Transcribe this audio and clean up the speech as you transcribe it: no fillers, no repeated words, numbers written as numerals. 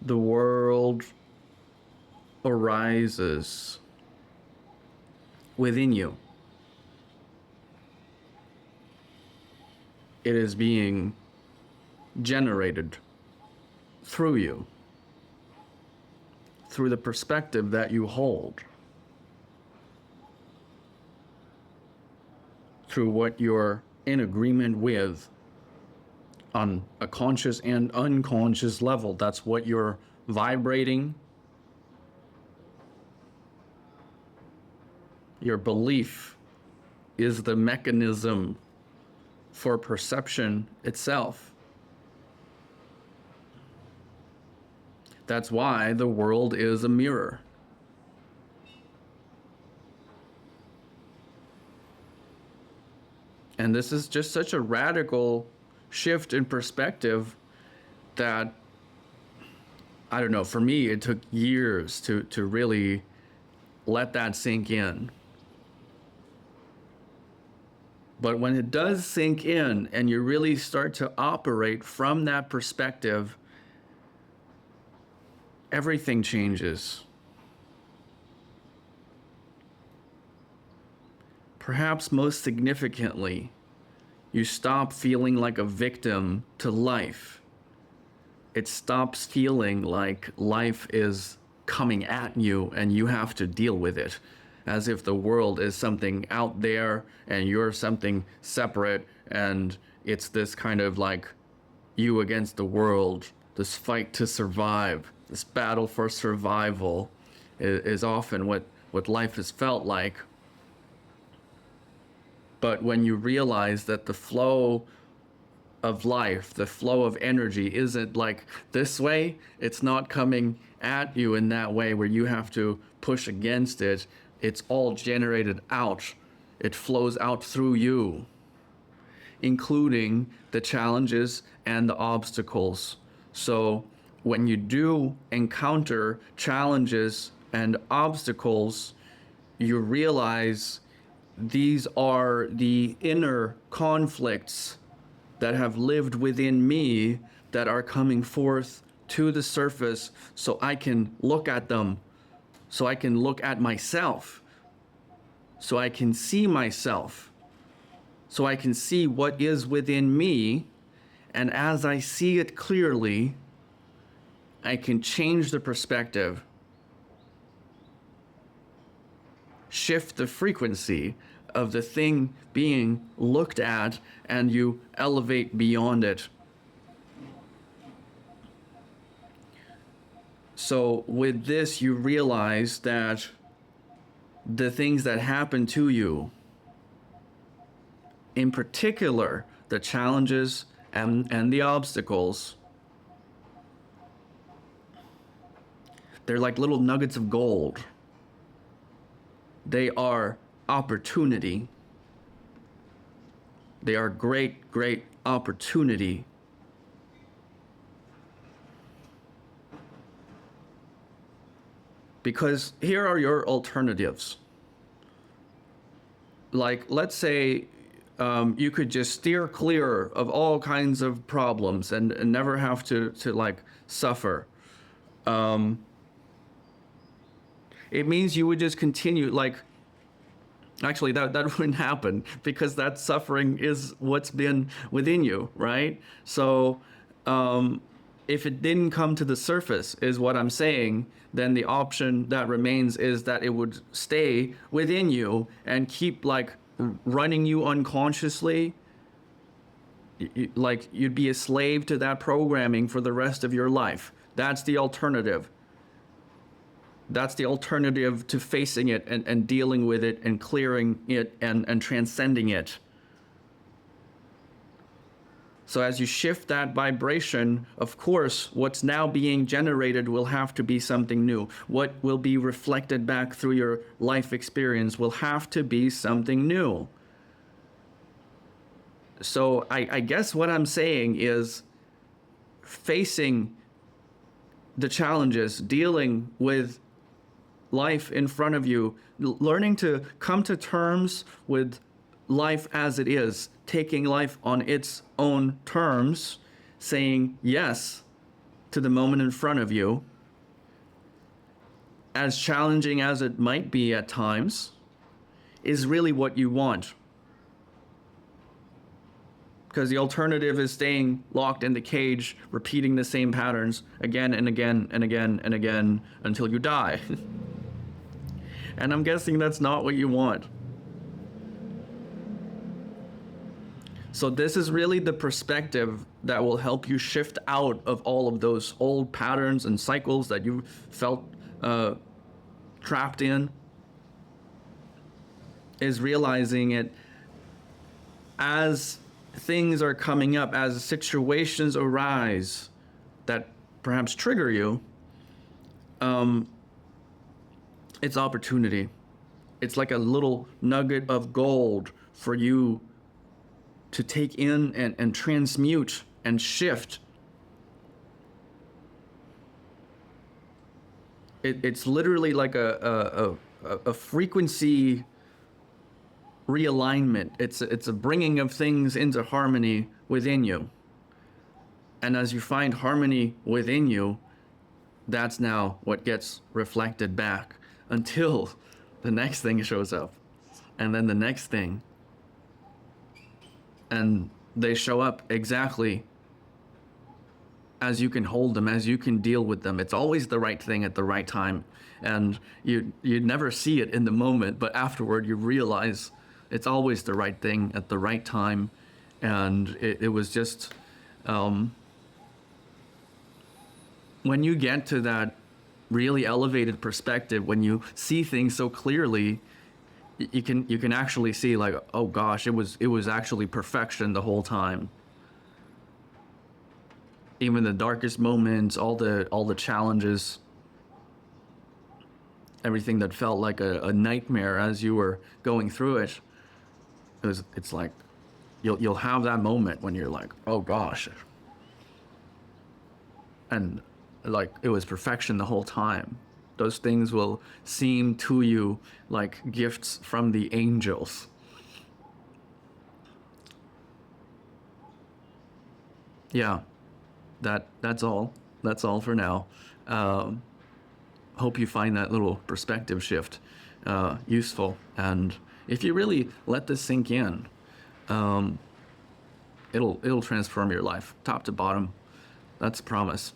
the world arises within you. It is being generated through you, through the perspective that you hold, through what you're in agreement with on a conscious and unconscious level. That's what you're vibrating. Your belief is the mechanism for perception itself. That's why the world is a mirror. And this is just such a radical shift in perspective that, I don't know, for me, it took years to really let that sink in. But when it does sink in and you really start to operate from that perspective, everything changes. Perhaps most significantly, you stop feeling like a victim to life. It stops feeling like life is coming at you and you have to deal with it, as if the world is something out there and you're something separate, and it's this kind of like you against the world, this fight to survive, this battle for survival is often what life has felt like. But when you realize that the flow of life, the flow of energy isn't like this way, it's not coming at you in that way where you have to push against it. It's all generated out. It flows out through you, including the challenges and the obstacles. So when you do encounter challenges and obstacles, you realize these are the inner conflicts that have lived within me that are coming forth to the surface, so I can look at them, so I can look at myself, so I can see myself, so I can see what is within me, and as I see it clearly, I can change the perspective, shift the frequency of the thing being looked at, and you elevate beyond it. So with this, you realize that the things that happen to you, in particular, the challenges and the obstacles, they're like little nuggets of gold. They are opportunity. They are great, great opportunity. Because here are your alternatives. Like, let's say you could just steer clear of all kinds of problems and never have to like suffer. It means you would just continue, like, actually that wouldn't happen, because that suffering is what's been within you, right? So if it didn't come to the surface, is what I'm saying, then the option that remains is that it would stay within you and keep like running you unconsciously. Like you'd be a slave to that programming for the rest of your life. That's the alternative. That's the alternative to facing it and dealing with it and clearing it and transcending it. So as you shift that vibration, of course, what's now being generated will have to be something new. What will be reflected back through your life experience will have to be something new. So I guess what I'm saying is facing the challenges, dealing with life in front of you, learning to come to terms with life as it is, taking life on its own terms, saying yes to the moment in front of you, as challenging as it might be at times, is really what you want. Because the alternative is staying locked in the cage, repeating the same patterns again and again and again and again until you die. And I'm guessing that's not what you want. So this is really the perspective that will help you shift out of all of those old patterns and cycles that you felt trapped in, is realizing it as things are coming up, as situations arise that perhaps trigger you. It's opportunity. It's like a little nugget of gold for you to take in and transmute and shift. It's literally like a frequency realignment. It's a bringing of things into harmony within you. And as you find harmony within you, that's now what gets reflected back until the next thing shows up. And then the next thing. And they show up exactly as you can hold them, as you can deal with them. It's always the right thing at the right time. And you never see it in the moment, but afterward you realize it's always the right thing at the right time. And it was just, when you get to that really elevated perspective, when you see things so clearly, you can actually see like, oh gosh, it was actually perfection the whole time. Even the darkest moments, all the challenges, everything that felt like a nightmare as you were going through it, it's like you'll have that moment when you're like, oh gosh, and like it was perfection the whole time. Those things will seem to you like gifts from the angels. Yeah, that's all. That's all for now. Hope you find that little perspective shift useful. And if you really let this sink in, it'll transform your life, top to bottom. That's a promise.